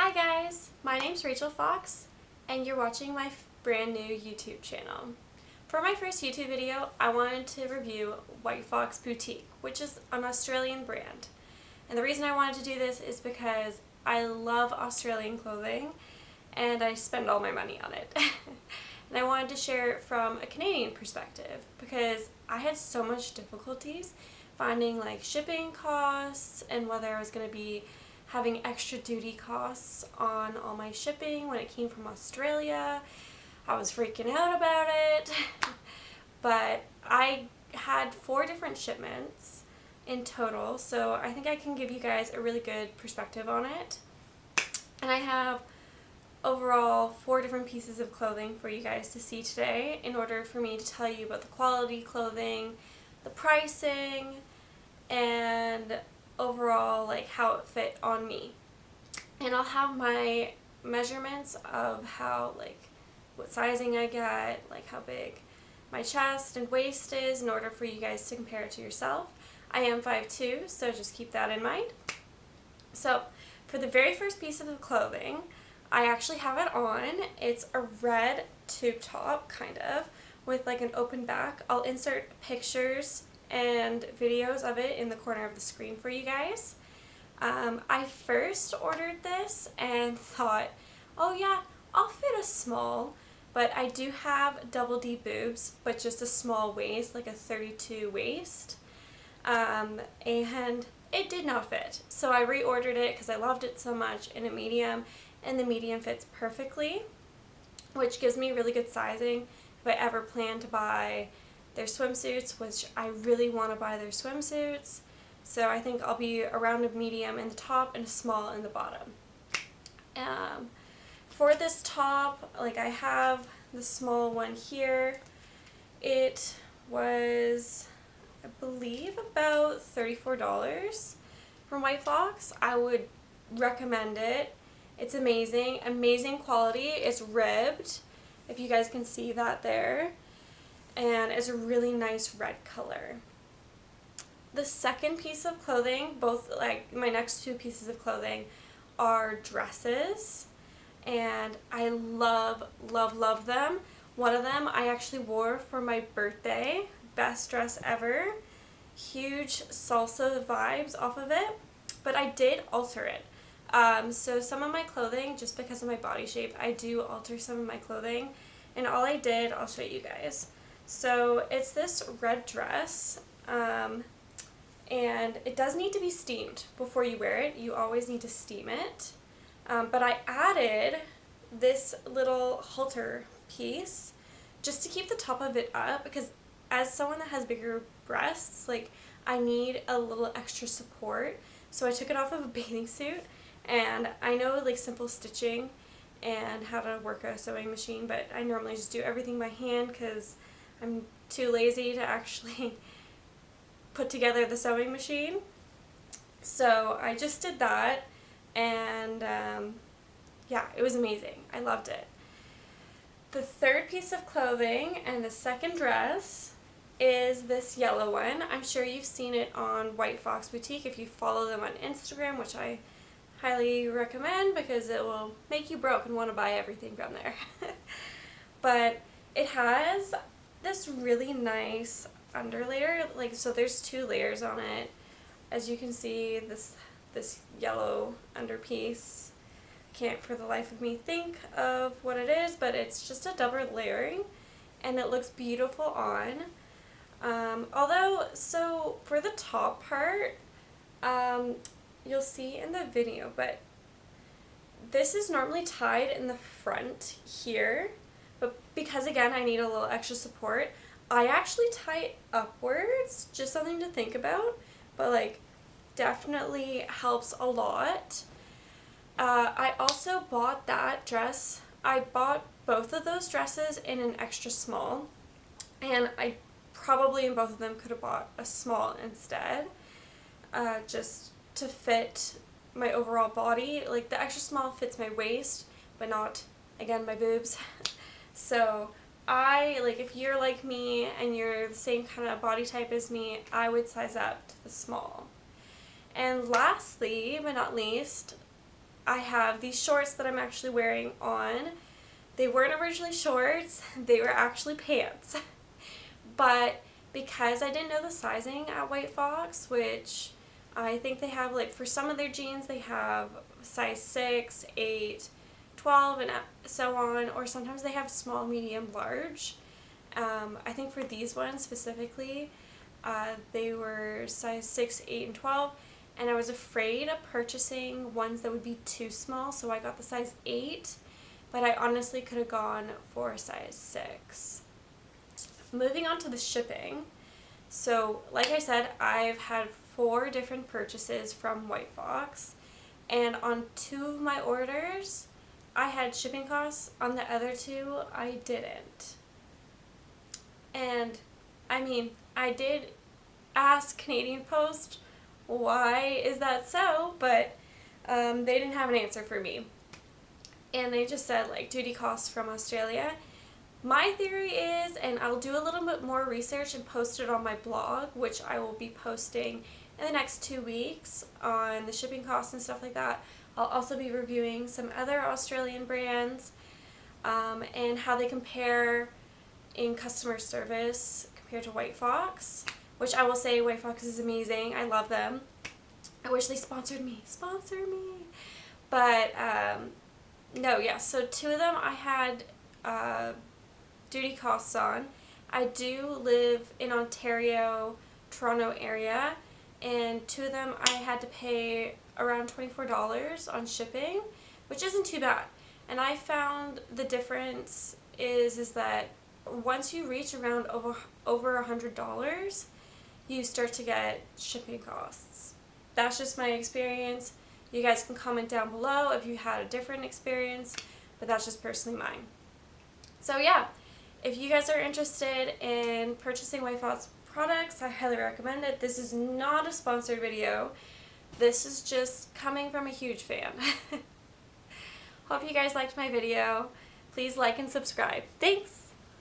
Hi guys, my name's Rachel Fox and you're watching my brand new YouTube channel. For my first YouTube video, I wanted to review White Fox Boutique, which is an Australian brand. And the reason I wanted to do this is because I love Australian clothing and I spend all my money on it. And I wanted to share it from a Canadian perspective because I had so much difficulties finding like shipping costs and whether I was going to be having extra duty costs on all my shipping when it came from Australia. I was freaking out about it. But I had 4 different shipments in total, so I think I can give you guys a really good perspective on it. And I have overall 4 different pieces of clothing for you guys to see today in order for me to tell you about the quality clothing, the pricing, and overall like how it fit on me. And I'll have my measurements of how what sizing I get, like how big my chest and waist is in order for you guys to compare it to yourself. I am 5'2", so just keep that in mind. So for the very first piece of the clothing, I actually have it on. It's a red tube top kind of with like an open back. I'll insert pictures and videos of it in the corner of the screen for you guys. I first ordered this and thought, oh yeah, I'll fit a small, but I do have double D boobs, but just a small waist, like a 32 waist, and it did not fit. So I reordered it because I loved it so much in a medium, and the medium fits perfectly, which gives me really good sizing if I ever plan to buy their swimsuits, which I really want to buy their swimsuits. So I think I'll be around a medium in the top and a small in the bottom. For this top, like I have the small one here. It was, I believe, about $34 from White Fox. I would recommend it. It's amazing, amazing quality. It's ribbed, if you guys can see that there. And it's a really nice red color. The second piece of clothing, both like my next 2 pieces of clothing, are dresses, and I love, love, love them. One of them I actually wore for my birthday, best dress ever. Huge salsa vibes off of it, but I did alter it. So some of my clothing, just because of my body shape, I do alter some of my clothing, and all I did, I'll show you guys. So it's this red dress, and it does need to be steamed before you wear it. You always need to steam it. But I added this little halter piece just to keep the top of it up because as someone that has bigger breasts, like I need a little extra support. So I took it off of a bathing suit, and I know like simple stitching and how to work a sewing machine, but I normally just do everything by hand because I'm too lazy to actually put together the sewing machine. So I just did that, and yeah, it was amazing. I loved it. The third piece of clothing and the second dress is this yellow one. I'm sure you've seen it on White Fox Boutique if you follow them on Instagram, which I highly recommend because it will make you broke and want to buy everything from there. But it has this really nice underlayer, like, so there's 2 layers on it. As you can see, this yellow underpiece, can't for the life of me think of what it is, but it's just a double layering and it looks beautiful on. Although, so for the top part, you'll see in the video, but this is normally tied in the front here. But because, again, I need a little extra support, I actually tie it upwards, just something to think about, but like definitely helps a lot. I also bought that dress. I bought both of those dresses in an extra small, and I probably in both of them could have bought a small instead, just to fit my overall body. Like the extra small fits my waist, but not, again, my boobs. So if you're like me and you're the same kind of body type as me, I would size up to the small. And lastly, but not least, I have these shorts that I'm actually wearing on. They weren't originally shorts, they were actually pants. But because I didn't know the sizing at White Fox, which I think they have, like, for some of their jeans, they have size 6, 8, 12, and so on, or sometimes they have small, medium, large. I think for these ones specifically, they were size 6, 8, and 12, and I was afraid of purchasing ones that would be too small, so I got the size 8, but I honestly could have gone for size 6. Moving on to the shipping. So, like I said, I've had 4 different purchases from White Fox, and on 2 of my orders, I had shipping costs. On the other 2, I didn't. And, I mean, I did ask Canadian Post, why is that so? But they didn't have an answer for me. And they just said, like, duty costs from Australia. My theory is, and I'll do a little bit more research and post it on my blog, which I will be posting in the next 2 weeks on the shipping costs and stuff like that. I'll also be reviewing some other Australian brands and how they compare in customer service compared to White Fox, which I will say White Fox is amazing. I love them. I wish they sponsored me. Sponsor me. But, no, yeah, so 2 of them I had duty costs on. I do live in Ontario, Toronto area, and 2 of them I had to pay around $24 on shipping, which isn't too bad. And I found the difference is that once you reach around over $100, you start to get shipping costs. That's just my experience. You guys can comment down below if you had a different experience, but that's just personally mine. So yeah, if you guys are interested in purchasing White Fox products, I highly recommend it. This is not a sponsored video. This is just coming from a huge fan. Hope you guys liked my video. Please like and subscribe. Thanks!